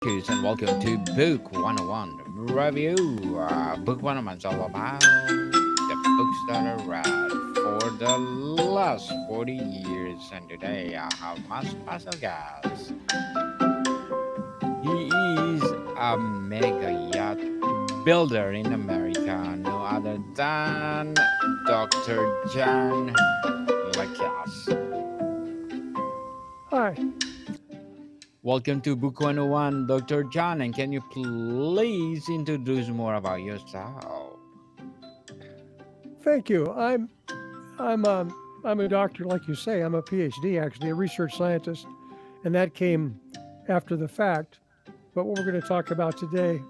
Lacasse, and welcome to Book 101 Review. Book 101 is all about the books that are read for the last 40 years. And today I have my special guest. He is a mega yacht builder in America, no other than Dr. John Lacasse. Hi, Welcome to Book 101, Dr. John, and can you please introduce more about yourself? thank you. I'm a doctor, like you say. I'm a PhD, actually, a research scientist, and that came after the fact. But what we're going to talk about today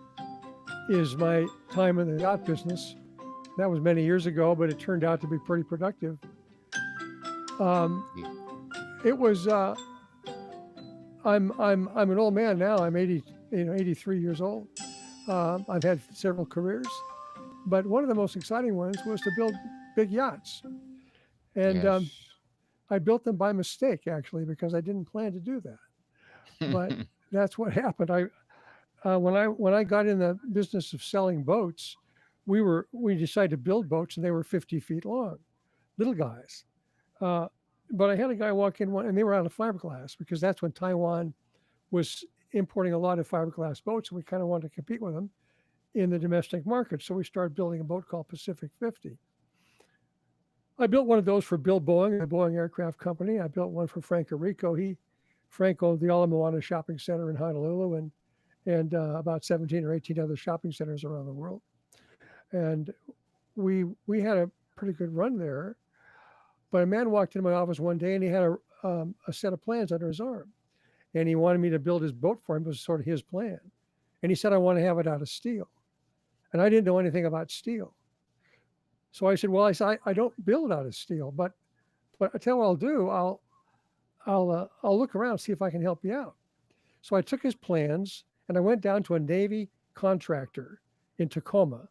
is my time in the yacht business. That was many years ago, but it turned out to be pretty productive. Um, Yeah. it was. I'm an old man now. I'm 80, 83 years old. I've had several careers, but one of the most exciting ones was to build big yachts. And Yes. I built them by mistake, actually, because I didn't plan to do that. But that's what happened. When I got in the business of selling boats, we decided to build boats, and they were 50 feet long, little guys. Uh, but I had a guy walk in one, and they were out of fiberglass because that's when Taiwan was importing a lot of fiberglass boats, and we kind of wanted to compete with them in the domestic market. So we started building a boat called Pacific 50. I built one of those for Bill Boeing, the Boeing Aircraft Company. I built one for Franco Rico. Frank owned the Ala Moana Shopping Center in Honolulu and about 17 or 18 other shopping centers around the world. And we had a pretty good run there. But a man walked into my office one day and he had a set of plans under his arm. And he wanted me to build his boat for him. It was sort of his plan. And he said, I want to have it out of steel. And I didn't know anything about steel. So I said, well, I don't build out of steel, but I tell you what I'll do. I'll look around, see if I can help you out. So I took his plans and I went down to a Navy contractor in Tacoma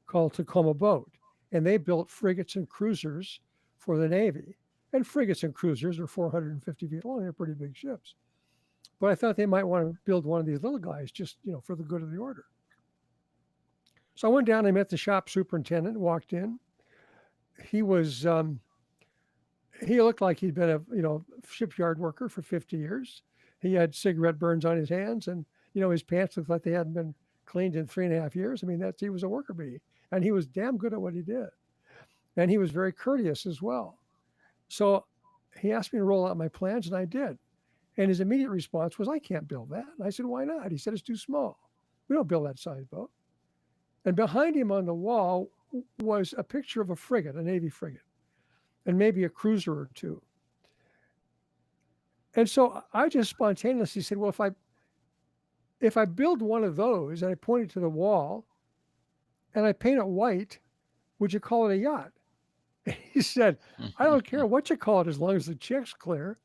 called Tacoma Boat. And they built frigates and cruisers for the Navy. And frigates and cruisers are 450 feet long. They're pretty big ships. But I thought they might want to build one of these little guys just, for the good of the order. So I went down and met the shop superintendent, walked in. He was he looked like he'd been a shipyard worker for 50 years. He had cigarette burns on his hands, and his pants looked like they hadn't been cleaned in 3.5 years. I mean, he was a worker bee, and he was damn good at what he did, and he was very courteous as well. So he asked me to roll out my plans, and I did. And his immediate response was, "I can't build that." And I said, "Why not?" He said, "It's too small. We don't build that size boat." And behind him on the wall was a picture of a frigate, a Navy frigate, and maybe a cruiser or two. And so I just spontaneously said, well, if I build one of those and I point it to the wall and I paint it white, would you call it a yacht? And he said, I don't care what you call it as long as the check's clear.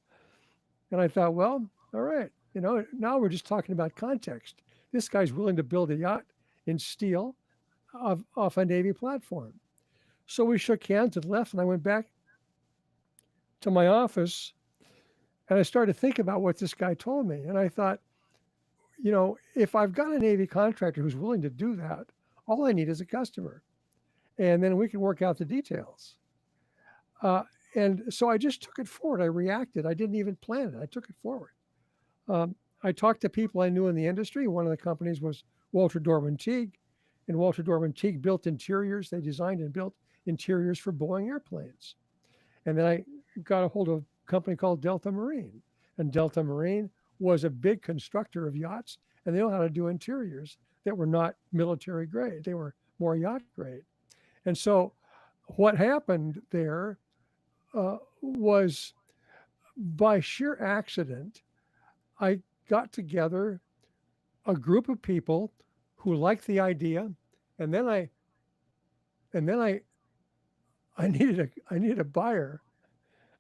And I thought, well, all right, now we're just talking about context. This guy's willing to build a yacht in steel off a Navy platform. So we shook hands and left, and I went back to my office and I started to think about what this guy told me. And I thought, if I've got a Navy contractor who's willing to do that, all I need is a customer. And then we can work out the details. Uh, and so I just took it forward. I reacted. I didn't even plan it. I took it forward. I talked to people I knew in the industry. One of the companies was Walter Dorman Teague. And Walter Dorman Teague built interiors. They designed and built interiors for Boeing airplanes. And then I got a hold of a company called Delta Marine. And Delta Marine was a big constructor of yachts, and they know how to do interiors that were not military grade. They were more yacht grade. And so what happened there was by sheer accident, I got together a group of people who liked the idea, and then I needed a buyer,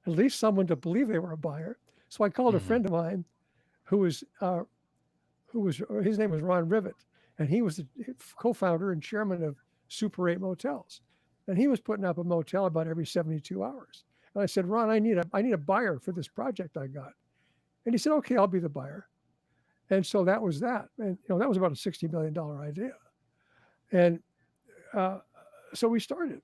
at least someone to believe they were a buyer. So I called a Mhm. friend of mine who was his name was Ron Rivet, and he was the co-founder and chairman of Super 8 Motels, and he was putting up a motel about every 72 hours. And I said, Ron, I need a buyer for this project I got, and he said, okay, I'll be the buyer. And so that was that. And, that was about a $60 million idea. And uh, so we started.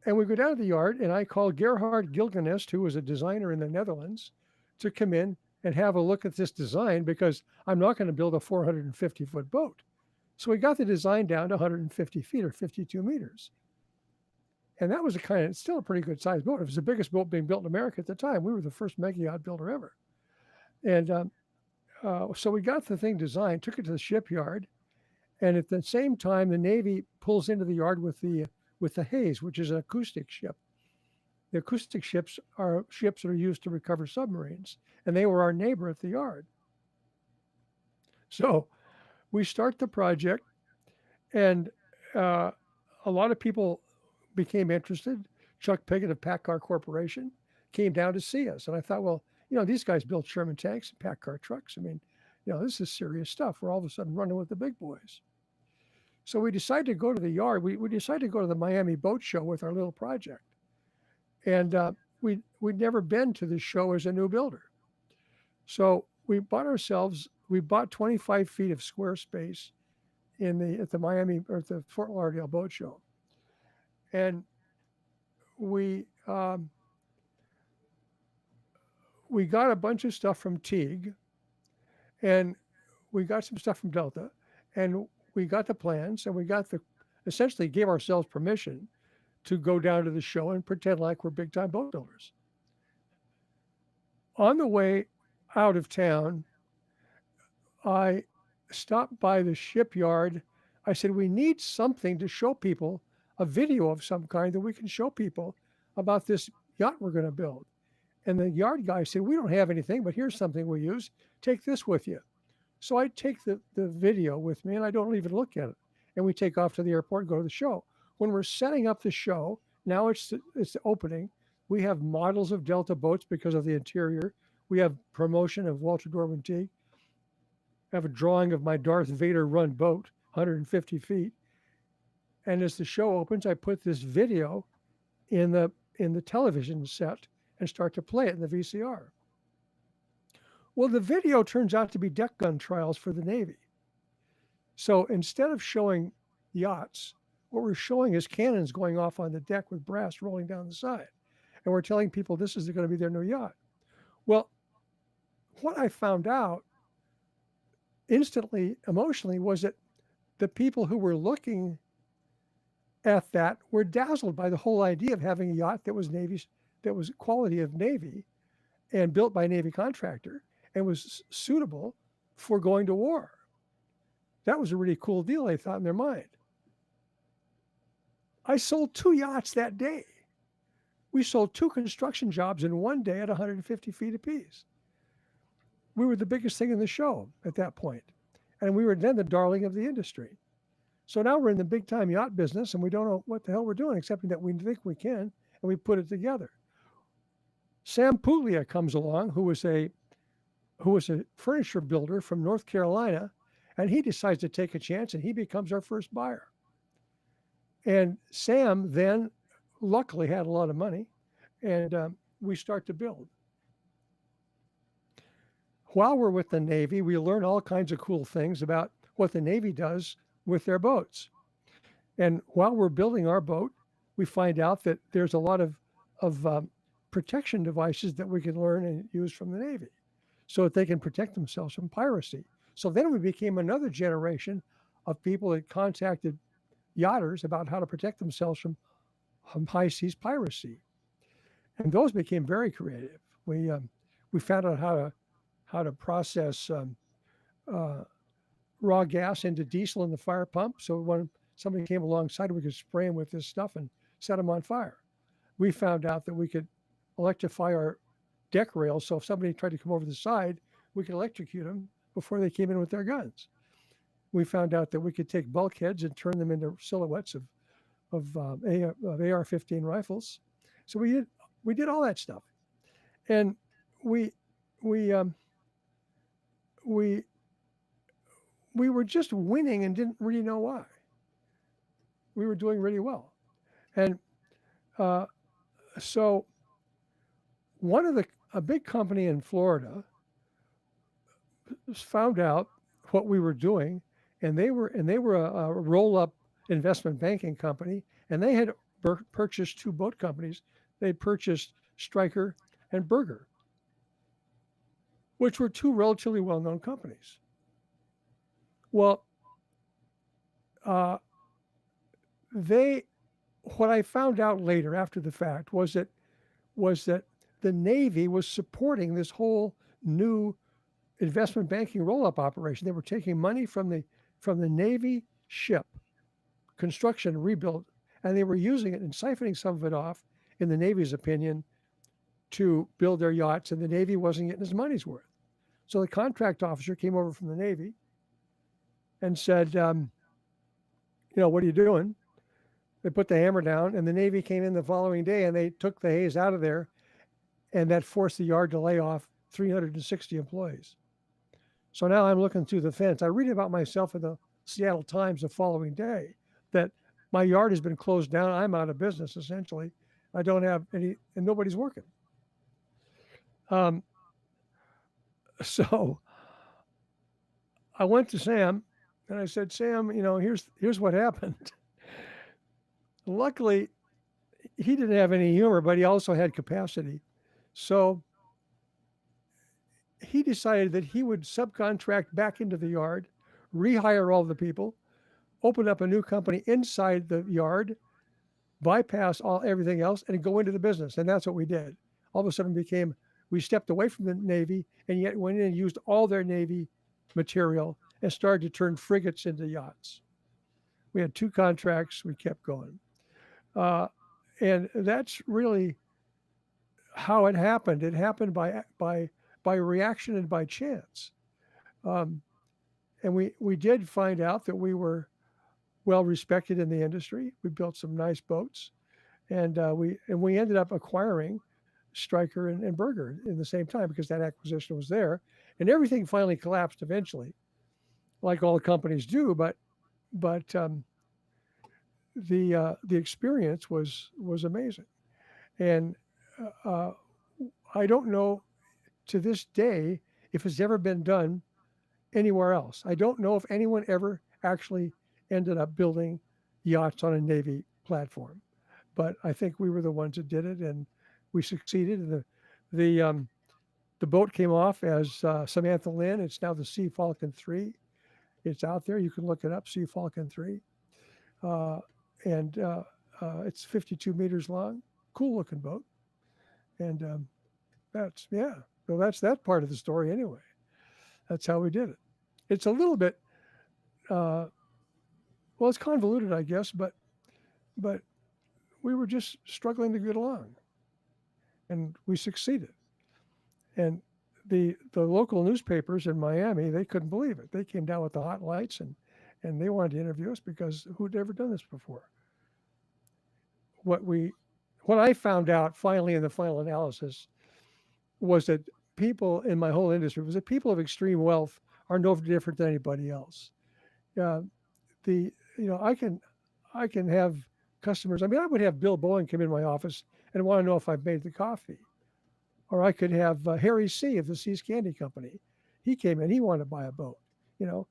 And we go down to the yard, and I called Gerhard Gilgenist, who was a designer in the Netherlands, to come in and have a look at this design because I'm not going to build a 450-foot boat. So we got the design down to 150 feet or 52 meters. And that was still a pretty good sized boat. It was the biggest boat being built in America at the time. We were the first mega yacht builder ever. And so we got the thing designed, took it to the shipyard, and at the same time, the Navy pulls into the yard with the Haze, which is an acoustic ship. The acoustic ships are ships that are used to recover submarines, and they were our neighbor at the yard. So we start the project, and uh, a lot of people became interested. Chuck Piggott of Packard Corporation came down to see us, and I thought, well, these guys built Sherman tanks and Packard trucks. I mean, this is serious stuff. We're all of a sudden running with the big boys. So we decided to go to the yard. We decided to go to the Miami Boat Show with our little project, and we'd never been to the show as a new builder. So we bought 25 feet of square space at the Miami or at the Fort Lauderdale Boat Show, and we we got a bunch of stuff from Teague, and we got some stuff from Delta, and we got the plans, and we got essentially gave ourselves permission to go down to the show and pretend like we're big time boat builders. On the way out of town, I stopped by the shipyard. I said, we need something to show people, a video of some kind that we can show people about this yacht we're going to build. And the yard guy said, we don't have anything, but here's something we use. Take this with you. So I take the video with me and I don't even look at it. And we take off to the airport and go to the show. When we're setting up the show, now it's the opening. We have models of Delta boats because of the interior. We have promotion of Walter Dorman Teague. I have a drawing of my Darth Vader run boat, 150 feet. And as the show opens, I put this video in the television set and start to play it in the VCR. Well, the video turns out to be deck gun trials for the Navy. So instead of showing yachts, what we're showing is cannons going off on the deck with brass rolling down the side. And we're telling people this is going to be their new yacht. Well, what I found out instantly, emotionally, was that the people who were looking at that were dazzled by the whole idea of having a yacht that was quality of Navy and built by a Navy contractor and was suitable for going to war. That was a really cool deal, they thought in their mind. I sold 2 yachts that day. We sold 2 construction jobs in one day at 150 feet apiece. We were the biggest thing in the show at that point. And we were then the darling of the industry. So now we're in the big time yacht business and we don't know what the hell we're doing, except that we think we can, and we put it together. Sam Puglia comes along, who was a furniture builder from North Carolina, and he decides to take a chance and he becomes our first buyer. And Sam then luckily had a lot of money, and we start to build. While we're with the Navy, we learn all kinds of cool things about what the Navy does with their boats. And while we're building our boat, we find out that there's a lot of protection devices that we can learn and use from the Navy so that they can protect themselves from piracy. So then we became another generation of people that contacted yachters about how to protect themselves from high seas piracy. And those became very creative. We found out how to process raw gas into diesel in the fire pump. So when somebody came alongside, we could spray them with this stuff and set them on fire. We found out that we could electrify our deck rails. So if somebody tried to come over the side, we could electrocute them before they came in with their guns. We found out that we could take bulkheads and turn them into silhouettes of AR-15 rifles. So we did all that stuff, and we were just winning and didn't really know why. We were doing really well, and so a big company in Florida found out what we were doing, and they were a roll up investment banking company, and they had purchased two boat companies. They purchased Stryker and Berger, which were two relatively well known companies. Well, uh, they what I found out later after the fact was that the Navy was supporting this whole new investment banking roll-up operation. They were taking money from the Navy ship construction rebuild, and they were using it and siphoning some of it off, in the Navy's opinion, to build their yachts, and the Navy wasn't getting his money's worth. So the contract officer came over from the Navy and said, what are you doing? They put the hammer down, and the Navy came in the following day and they took the Hayes out of there, and that forced the yard to lay off 360 employees. So now I'm looking through the fence. I read about myself in the Seattle Times the following day that my yard has been closed down. I'm out of business, essentially. I don't have any, and nobody's working. Um, so I went to Sam and I said, Sam, here's what happened. Luckily, he didn't have any humor, but he also had capacity. So he decided that he would subcontract back into the yard, rehire all the people, open up a new company inside the yard, bypass everything else, and go into the business. And that's what we did. All of a sudden we stepped away from the Navy and yet went in and used all their Navy material and started to turn frigates into yachts. We had two contracts. We kept going. Uh, and that's really how it happened. It happened by reaction and by chance. Um, and we did find out that we were well respected in the industry. We built some nice boats, and we ended up acquiring Stryker and Berger in the same time, because that acquisition was there, and everything finally collapsed eventually, like all companies do. But the experience was amazing, and uh, I don't know to this day if it's ever been done anywhere else. I don't know if anyone ever actually ended up building yachts on a Navy platform, but I think we were the ones that did it, and we succeeded. And the the boat came off as Samantha Lynn. It's now the Sea Falcon 3. It's out there. You can look it up, Sea Falcon 3. Uh, and it's 52 meters long. Cool looking boat. And yeah. So that's that part of the story anyway. That's how we did it. It's a little bit, uh, well, it's convoluted, I guess, but we were just struggling to get along, and we succeeded. And the local newspapers in Miami, they couldn't believe it. They came down with the hot lights, and they wanted to interview us because who'd ever done this before? What we what I found out finally in the final analysis was that people in my whole industry was that people of extreme wealth are no different than anybody else. Uh, the I can have customers. I mean, I would have Bill Boeing come in my office and want to know if I've made the coffee, or I could have Harry C. of the Seas Candy Company. He came in. He wanted to buy a boat, you know,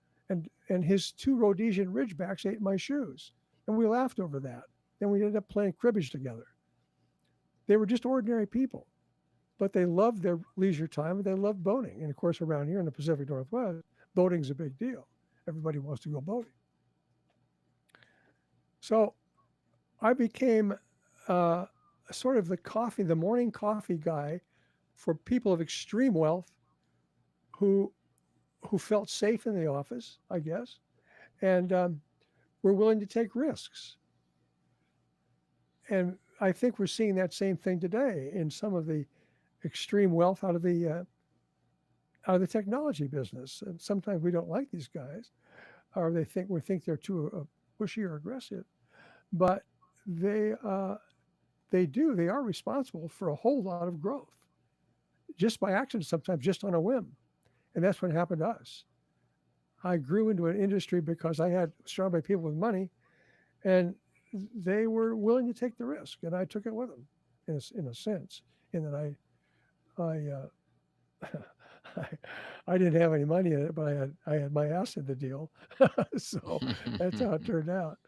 and his two Rhodesian Ridgebacks ate my shoes, and we laughed over that. Then we ended up playing cribbage together. They were just ordinary people, but they loved their leisure time and they loved boating. And of course, around here in the Pacific Northwest, boating's a big deal. Everybody wants to go boating. So I became uh, sort of the morning coffee guy for people of extreme wealth who who felt safe in the office, I guess, and were willing to take risks. And I think we're seeing that same thing today in some of the extreme wealth out of the technology business. And sometimes we don't like these guys, or we think they're too pushy or aggressive, but they uh, they are responsible for a whole lot of growth just by accident, sometimes just on a whim. And that's what happened to us. I grew into an industry because I had surrounded by people with money, and they were willing to take the risk, and I took it with them, in a sense, in that I I, I didn't have any money in it, but I had my ass in the deal. So that's how it turned out.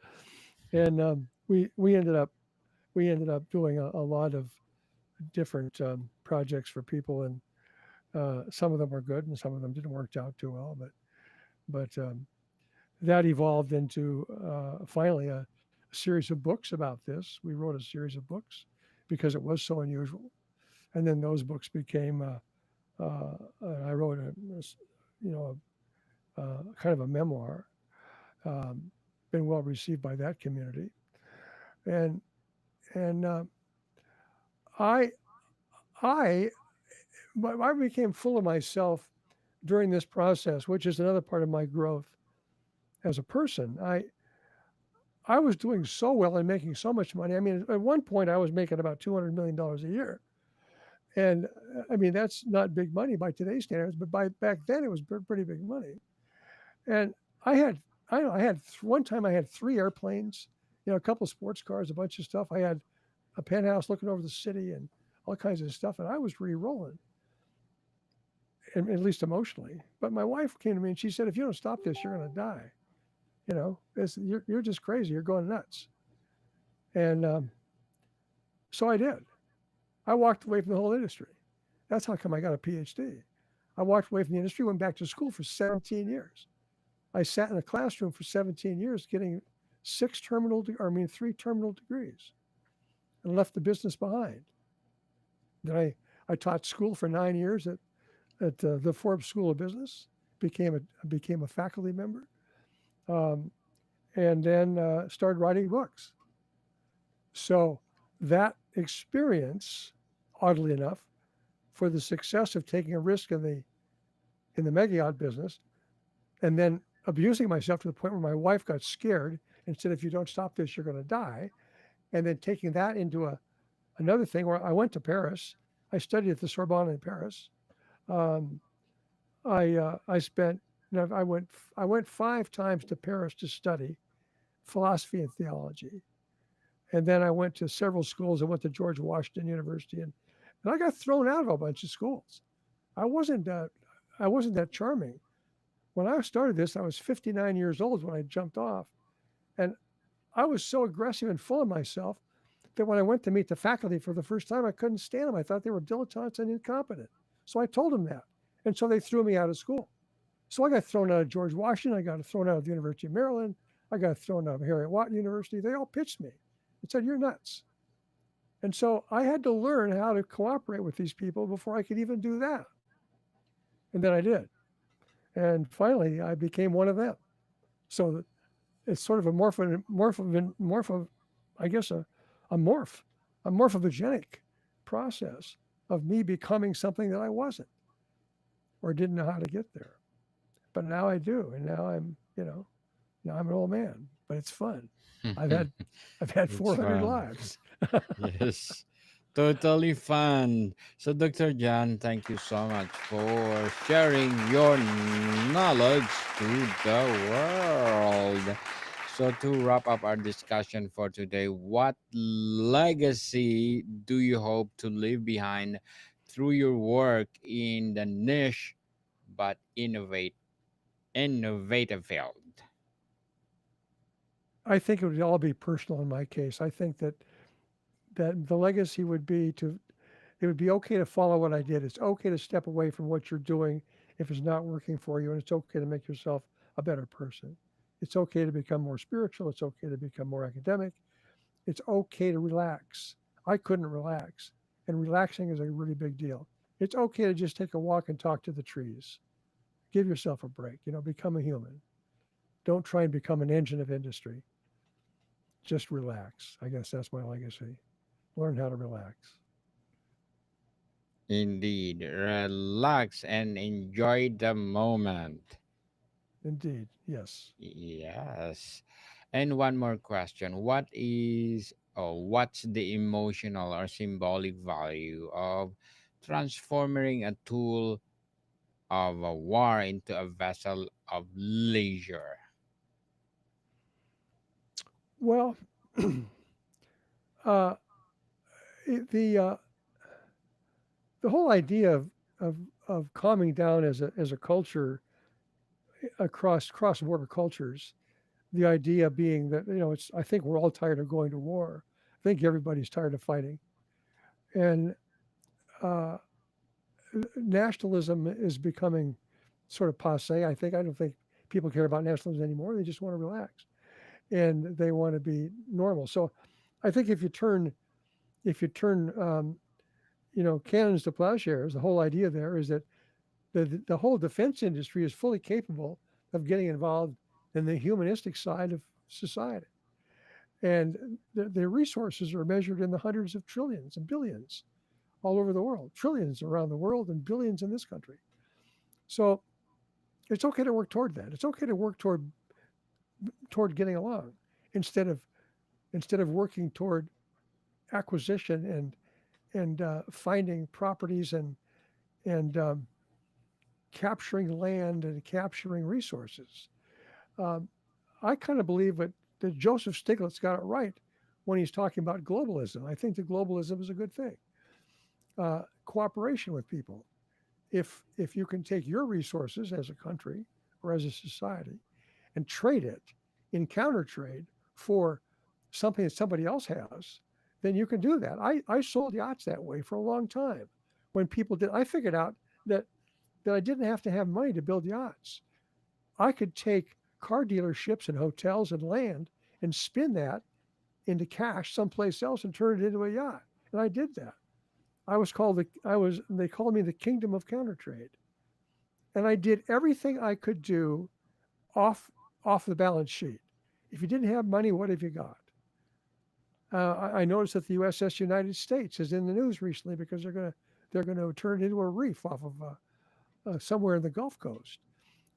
And we ended up doing a lot of different projects for people, and some of them were good, and some of them didn't work out too well. But that evolved into finally a series of books about this. We wrote a series of books because it was so unusual, and then those books became. I wrote you know, kind of a memoir, um, been well received by that community, and and I I I became full of myself during this process, which is another part of my growth as a person. I was doing so well and making so much money. I mean, at one point, I was making about $200 million a year, and I mean that's not big money by today's standards, but by back then it was pretty big money. And I had, one time I had three airplanes, a couple of sports cars, a bunch of stuff. I had a penthouse looking over the city and all kinds of stuff, and I was really rolling, at least emotionally. But my wife came to me and she said, "If you don't stop this, you're going to die. You're just crazy. You're going nuts." And so I did. I walked away from the whole industry. That's how come I got a PhD. I walked away from the industry, went back to school for 17 years. I sat in a classroom for 17 years getting three terminal degrees, and left the business behind. Then I taught school for 9 years at the Forbes School of Business, became a faculty member, um, and then started writing books. So that experience, oddly enough, for the success of taking a risk in the mega yacht business, and then abusing myself to the point where my wife got scared and said, "If you don't stop this, you're going to die." And then taking that into another thing where I went to Paris. I studied at the Sorbonne in Paris. Um, I spent, I went 5 times to Paris to study philosophy and theology, and then I went to several schools. I went to George Washington University, and I got thrown out of a bunch of schools. I wasn't uh, I wasn't that charming. When I started this, I was 59 years old when I jumped off, and I was so aggressive and full of myself that when I went to meet the faculty for the first time, I couldn't stand them. I thought they were dilettantes and incompetent. So I told them that. And so they threw me out of school. So I got thrown out of George Washington. I got thrown out of the University of Maryland. I got thrown out of Harriet Wharton University. They all pitched me and said, "You're nuts." And so I had to learn how to cooperate with these people before I could even do that. And then I did. And finally, I became one of them. So it's sort of a I guess a morph, a morphogenic process of me becoming something that I wasn't or didn't know how to get there. But now I do, and now I'm an old man, but it's fun. I've had I've had It's 400 fun. lives. Yes. Totally fun. So, Dr. John, thank you so much for sharing your knowledge to the world. So, to wrap up our discussion for today, what legacy do you hope to leave behind through your work in the niche but innovative field? I think it would all be personal in my case. I think that the legacy would be to it would be okay to follow what I did. It's okay to step away from what you're doing if it's not working for you, and it's okay to make yourself a better person. It's okay to become more spiritual. It's okay to become more academic. It's okay to relax. I couldn't relax, and relaxing is a really big deal. It's okay to just take a walk and talk to the trees. Give yourself a break. Become a human. Don't try and become an engine of industry. Just relax. I guess that's my legacy. Learn how to relax. Indeed, relax and enjoy the moment. Indeed. Yes. Yes. And one more question. What's the emotional or symbolic value of transforming a tool of a war into a vessel of leisure? Well, uh, the whole idea of of calming down as a culture across cross border cultures. The idea being that it's I think we're all tired of going to war. I think everybody's tired of fighting, and uh, nationalism is becoming sort of passe. I don't think people care about nationalism anymore. They just want to relax and they want to be normal. So I think if you turn cannons to plowshares, the whole idea there is that the whole defense industry is fully capable of getting involved in the humanistic side of society. And the resources are measured in the hundreds of trillions and billions all over the world, trillions around the world and billions in this country. So it's okay to work toward that. It's okay to work toward getting along instead of working toward acquisition and finding properties and capturing land and capturing resources. Um, I kind of believe that Joseph Stiglitz got it right when he's talking about globalism. I think that globalism is a good thing. Cooperation with people. If you can take your resources as a country or as a society and trade it in counter trade for something that somebody else has, then you can do that. I sold yachts that way for a long time. When people did, I figured out that I didn't have to have money to build yachts. I could take car dealerships and hotels and land and spin that into cash someplace else and turn it into a yacht. And I did that. They called me the kingdom of counter trade. And I did everything I could do off off the balance sheet. If you didn't have money, what have you got? I noticed that the USS United States is in the news recently because they're going to turn it into a reef off of somewhere in the Gulf Coast.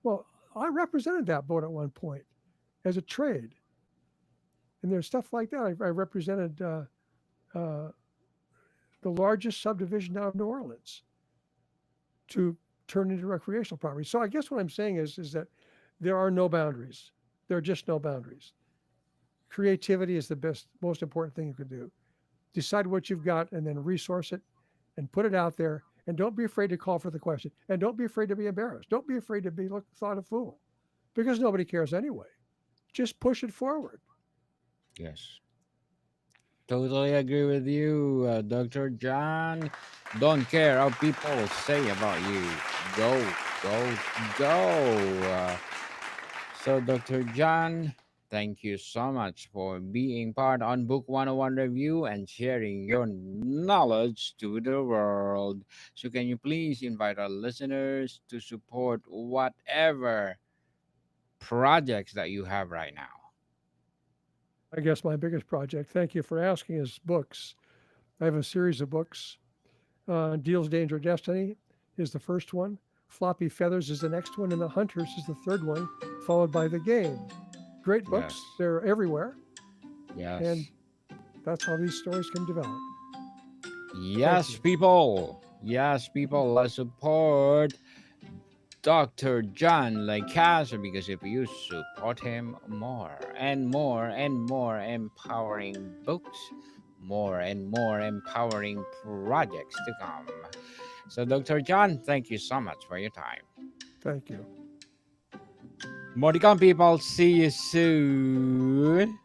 Well, I represented that boat at one point as a trade, and there's stuff like that. I represented uh, the largest subdivision out of New Orleans to turn into recreational property. So I guess what I'm saying is that there are no boundaries. There are just no boundaries. Creativity is the most important thing you can do. Decide what you've got and then resource it and put it out there. And don't be afraid to call for the question. And don't be afraid to be embarrassed. Don't be afraid to be thought a fool because nobody cares anyway. Just push it forward. Yes. Totally agree with you, Dr. John. Don't care how people say about you. Go, go, go. So, Dr. John, thank you so much for being part on Book 101 Review and sharing your knowledge to the world. So, can you please invite our listeners to support whatever projects that you have right now? I guess my biggest project, thank you for asking, is books. I have a series of books. Deal's Danger Destiny is the first one. Floppy Feathers is the next one. And The Hunters is the third one, followed by The Game. Great Yes. books. They're everywhere. And Yes. that's how these stories can develop. Thank Yes, you. people. Yes, people. Let's support Dr. John Lacasse because if you support him, more and more and more empowering books, more and more empowering projects to come. So, Dr. John, thank you so much for your time. Thank you. More to come, people. See you soon.